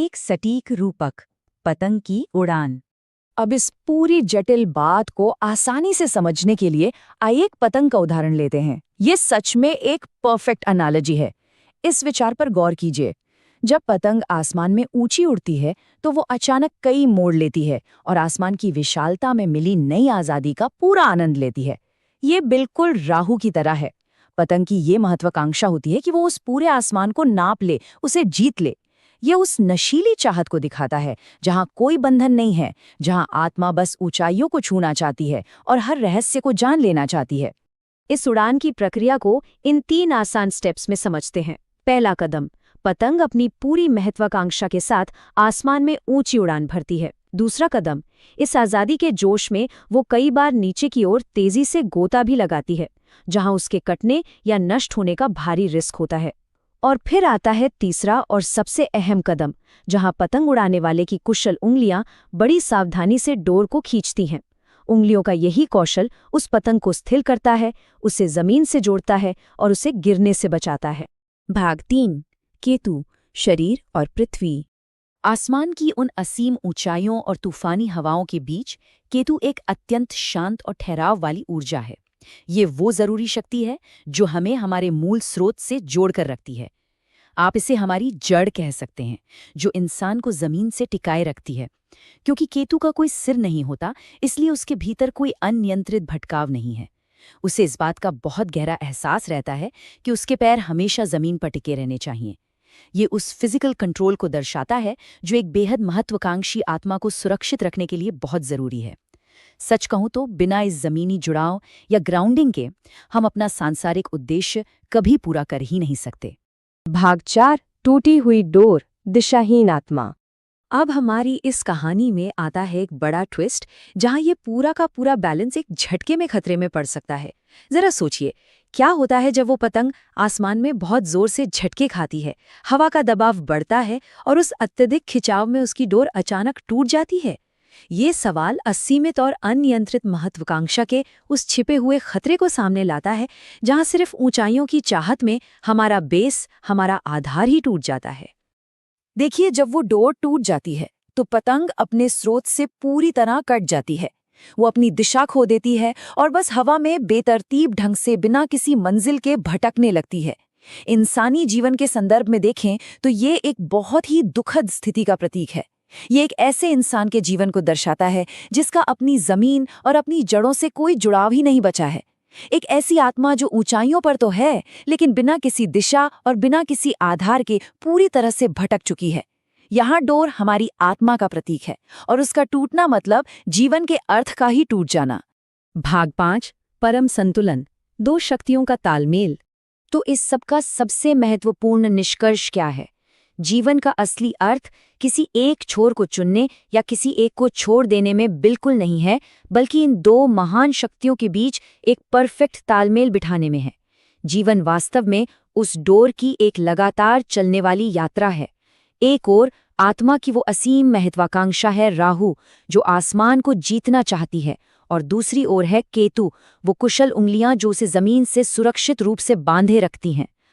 एक सटीक रूपक, पतंग की उड़ान। अब इस पूरी जटिल बात को आसानी से समझने के लिए आइए एक पतंग का उदाहरण लेते हैं। ये सच में एक परफेक्ट एनालॉजी है। इस विचार पर गौर कीजिए। जब पतंग आसमान में ऊंची उड़ती है तो वो अचानक कई मोड़ लेती है और आसमान की विशालता में मिली नई आजादी का पूरा आनंद लेती है। ये बिल्कुल राहु की तरह है। पतंग की ये महत्वाकांक्षा होती है कि वो उस पूरे आसमान को नाप ले, उसे जीत ले। ये उस नशीली चाहत को दिखाता है जहां कोई बंधन नहीं है, जहां आत्मा बस ऊंचाइयों को छूना चाहती है और हर रहस्य को जान लेना चाहती है। इस उड़ान की प्रक्रिया को इन 3 आसान स्टेप्स में समझते हैं। पहला कदम, पतंग अपनी पूरी महत्वाकांक्षा के साथ आसमान में ऊंची उड़ान भरती है। दूसरा कदम, इस आज़ादी के जोश में वो कई बार नीचे की ओर तेजी से गोता भी लगाती है, जहां उसके कटने या नष्ट होने का भारी रिस्क होता है। और फिर आता है तीसरा और सबसे अहम कदम, जहां पतंग उड़ाने वाले की कुशल उंगलियां बड़ी सावधानी से डोर को खींचती हैं। उंगलियों का यही कौशल उस पतंग को स्थिर करता है, उसे जमीन से जोड़ता है और उसे गिरने से बचाता है। भाग 3, केतु, शरीर और पृथ्वी। आसमान की उन असीम ऊंचाइयों और तूफानी हवाओं के बीच केतु एक अत्यंत शांत और ठहराव वाली ऊर्जा है। ये वो जरूरी शक्ति है जो हमें हमारे मूल स्रोत से जोड़कर रखती है। आप इसे हमारी जड़ कह सकते हैं, जो इंसान को जमीन से टिकाए रखती है। क्योंकि केतु का कोई सिर नहीं होता, इसलिए उसके भीतर कोई अनियंत्रित भटकाव नहीं है। उसे इस बात का बहुत गहरा एहसास रहता है कि उसके पैर हमेशा जमीन पर टिके रहने चाहिए। ये उस फिजिकल कंट्रोल को दर्शाता है जो एक बेहद महत्वाकांक्षी आत्मा को सुरक्षित रखने के लिए बहुत जरूरी है। सच कहूं तो बिना इस जमीनी जुड़ाव या ग्राउंडिंग के हम अपना सांसारिक उद्देश्य कभी पूरा कर ही नहीं सकते। भाग 4, टूटी हुई डोर, दिशाहीन आत्मा। अब हमारी इस कहानी में आता है एक बड़ा ट्विस्ट, जहां ये पूरा का पूरा बैलेंस एक झटके में खतरे में पड़ सकता है। जरा सोचिए, क्या होता है जब वो पतंग आसमान में बहुत जोर से झटके खाती है, हवा का दबाव बढ़ता है और उस अत्यधिक खिंचाव में उसकी डोर अचानक टूट जाती है। ये सवाल असीमित और अनियंत्रित महत्वाकांक्षा के उस छिपे हुए खतरे को सामने लाता है, जहां सिर्फ ऊंचाइयों की चाहत में हमारा बेस, हमारा आधार ही टूट जाता है। देखिए, जब वो डोर टूट जाती है तो पतंग अपने स्रोत से पूरी तरह कट जाती है। वो अपनी दिशा खो देती है और बस हवा में बेतरतीब ढंग से बिना किसी मंजिल के भटकने लगती है। इंसानी जीवन के संदर्भ में देखें तो ये एक बहुत ही दुखद स्थिति का प्रतीक है। ये एक ऐसे इंसान के जीवन को दर्शाता है जिसका अपनी जमीन और अपनी जड़ों से कोई जुड़ाव ही नहीं बचा है। एक ऐसी आत्मा जो ऊंचाइयों पर तो है, लेकिन बिना किसी दिशा और बिना किसी आधार के पूरी तरह से भटक चुकी है। यहाँ डोर हमारी आत्मा का प्रतीक है और उसका टूटना मतलब जीवन के अर्थ का ही टूट जाना। भाग 5, परम संतुलन, 2 शक्तियों का तालमेल। तो इस सब का सबसे महत्वपूर्ण निष्कर्ष क्या है? जीवन का असली अर्थ किसी एक छोर को चुनने या किसी एक को छोड़ देने में बिल्कुल नहीं है, बल्कि इन 2 महान शक्तियों के बीच एक परफेक्ट तालमेल बिठाने में है। जीवन वास्तव में उस डोर की एक लगातार चलने वाली यात्रा है। एक ओर आत्मा की वो असीम महत्वाकांक्षा है राहु, जो आसमान को जीतना चाहती है, और दूसरी ओर है केतु, वो कुशल उंगलियां जो उसे जमीन से सुरक्षित रूप से बांधे रखती हैं।